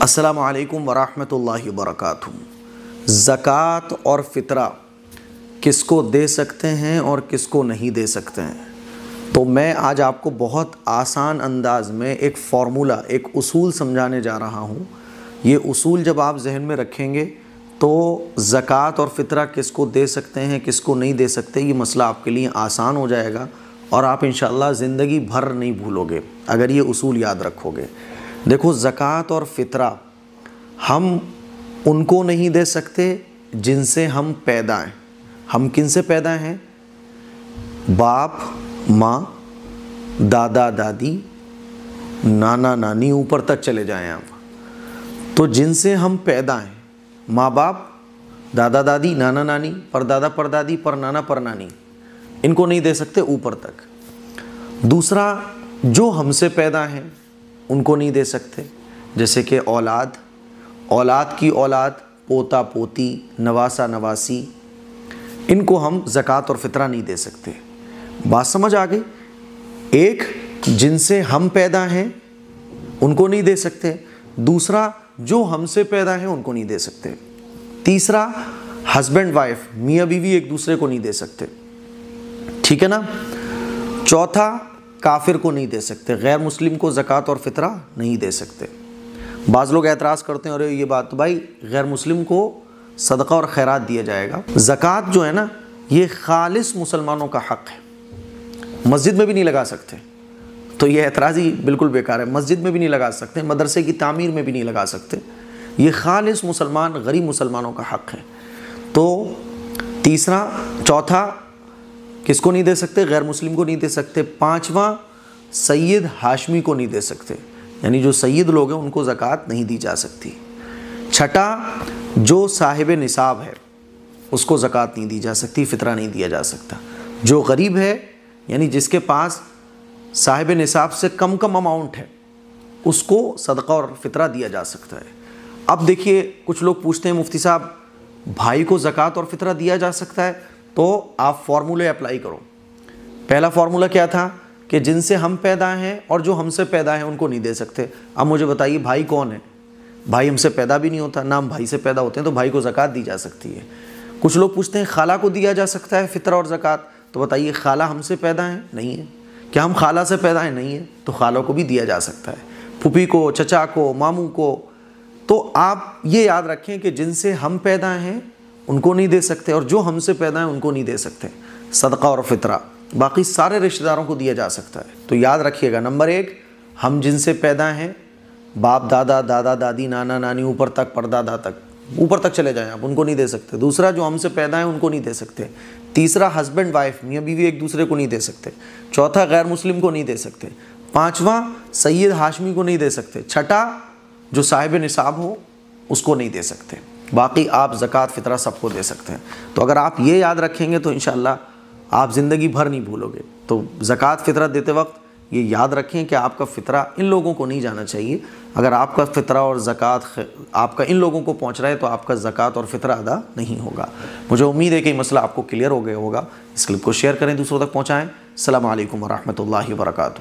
अस्सलामु अलैकुम वरहमतुल्लाहि वबरकातुहू। ज़कात और फ़ितरा किसको दे सकते हैं और किसको नहीं दे सकते हैं, तो मैं आज आपको बहुत आसान अंदाज़ में एक फ़ॉर्मूला, एक उसूल समझाने जा रहा हूँ। ये उसूल जब आप जहन में रखेंगे तो ज़कात और फ़ितरा किसको दे सकते हैं, किसको नहीं दे सकते, ये मसला आपके लिए आसान हो जाएगा और आप इंशाअल्लाह ज़िंदगी भर नहीं भूलोगे अगर ये उसूल याद रखोगे। देखो, ज़कात और फ़ितरा हम उनको नहीं दे सकते जिनसे हम पैदा हैं। हम किन से पैदा हैं? बाप, माँ, दादा दादी, नाना नानी, ऊपर तक चले जाएं आप। तो जिनसे हम पैदा हैं, माँ बाप, दादा दादी, नाना नानी, परदादा परदादी, परनाना परनानी, इनको नहीं दे सकते ऊपर तक। दूसरा, जो हमसे पैदा हैं उनको नहीं दे सकते, जैसे कि औलाद, औलाद की औलाद, पोता पोती, नवासा नवासी, इनको हम ज़कात और फ़ितरा नहीं दे सकते। बात समझ आ गई? एक, जिनसे हम पैदा हैं उनको नहीं दे सकते। दूसरा, जो हमसे पैदा हैं उनको नहीं दे सकते। तीसरा, हस्बैंड वाइफ, मियाँ बीवी एक दूसरे को नहीं दे सकते, ठीक है ना। चौथा, काफिर को नहीं दे सकते, गैर मुस्लिम को ज़कात और फ़ितरा नहीं दे सकते। बाज़ लोग एतराज़ करते हैं, अरे ये बात तो भाई गैर मुस्लिम को सदका और खैरात दिया जाएगा। ज़कात जो है ना, ये खालिस मुसलमानों का हक़ है, मस्जिद में भी नहीं लगा सकते। तो ये एतराज़ ही बिल्कुल बेकार है, मस्जिद में भी नहीं लगा सकते, मदरसे की तामीर में भी नहीं लगा सकते। ये खालिस मुसलमान, गरीब मुसलमानों का हक़ है। तो तीसरा, चौथा किसको नहीं दे सकते? गैर मुस्लिम को नहीं दे सकते। पांचवा, सैयद हाशमी को नहीं दे सकते, यानी जो सैयद लोग हैं उनको ज़कात नहीं दी जा सकती। छठा, जो साहिब निसाब है उसको ज़कात नहीं दी जा सकती, फ़ितरा नहीं दिया जा सकता। जो गरीब है, यानी जिसके पास साहिब निसाब से कम अमाउंट है, उसको सदका और फ़ितरा दिया जा सकता है। अब देखिए, कुछ लोग पूछते हैं मुफ्ती साहब, भाई को ज़कात और फ़ितरा दिया जा सकता है? तो आप फार्मूले अप्लाई करो। पहला फार्मूला क्या था कि जिनसे हम पैदा हैं और जो हमसे पैदा हैं उनको नहीं दे सकते। अब मुझे बताइए, भाई कौन है? भाई हमसे पैदा भी नहीं होता, ना हम भाई से पैदा होते हैं, तो भाई को ज़कात दी जा सकती है। कुछ लोग पूछते हैं खाला को दिया जा सकता है फ़ितरा और ज़कात, तो बताइए खाला हमसे पैदा है? नहीं है। क्या हम खाला से पैदा हैं? नहीं है। तो खाला को भी दिया जा सकता है, फूफी को, चचा को, मामू को। तो आप ये याद रखें कि जिनसे हम पैदा हैं उनको नहीं दे सकते और जो हमसे पैदा हैं उनको नहीं दे सकते सदका और फ़ितरा। बाकी सारे रिश्तेदारों को दिया जा सकता है। तो याद रखिएगा, नंबर एक, हम जिनसे पैदा हैं, बाप दादा, दादा दादी, नाना नानी, ऊपर तक, परदादा तक, ऊपर तक चले जाएं आप, उनको नहीं दे सकते। दूसरा, जो हमसे पैदा हैं उनको नहीं दे सकते। तीसरा, हस्बैंड वाइफ, मियाँ बीवी एक दूसरे को नहीं दे सकते। चौथा, गैर मुस्लिम को नहीं दे सकते। पाँचवा, सैयद हाशमी को नहीं दे सकते। छठा, जो साहिब निसाब हो उसको नहीं दे सकते। बाकी आप ज़कात फ़ितरा सबको दे सकते हैं। तो अगर आप ये याद रखेंगे तो इंशाअल्लाह आप ज़िंदगी भर नहीं भूलोगे। तो ज़कात फ़ितरा देते वक्त ये याद रखें कि आपका फ़ितरा इन लोगों को नहीं जाना चाहिए। अगर आपका फ़ितरा और ज़कात आपका इन लोगों को पहुँच रहा है तो आपका ज़कात और फ़ितरा अदा नहीं होगा। मुझे उम्मीद है कि मसला आपको क्लियर हो गया होगा। इस क्लिप को शेयर करें, दूसरों तक पहुँचाएँ। अस्सलामु अलैकुम वरहमतुल्लाहि वबरकातुहू।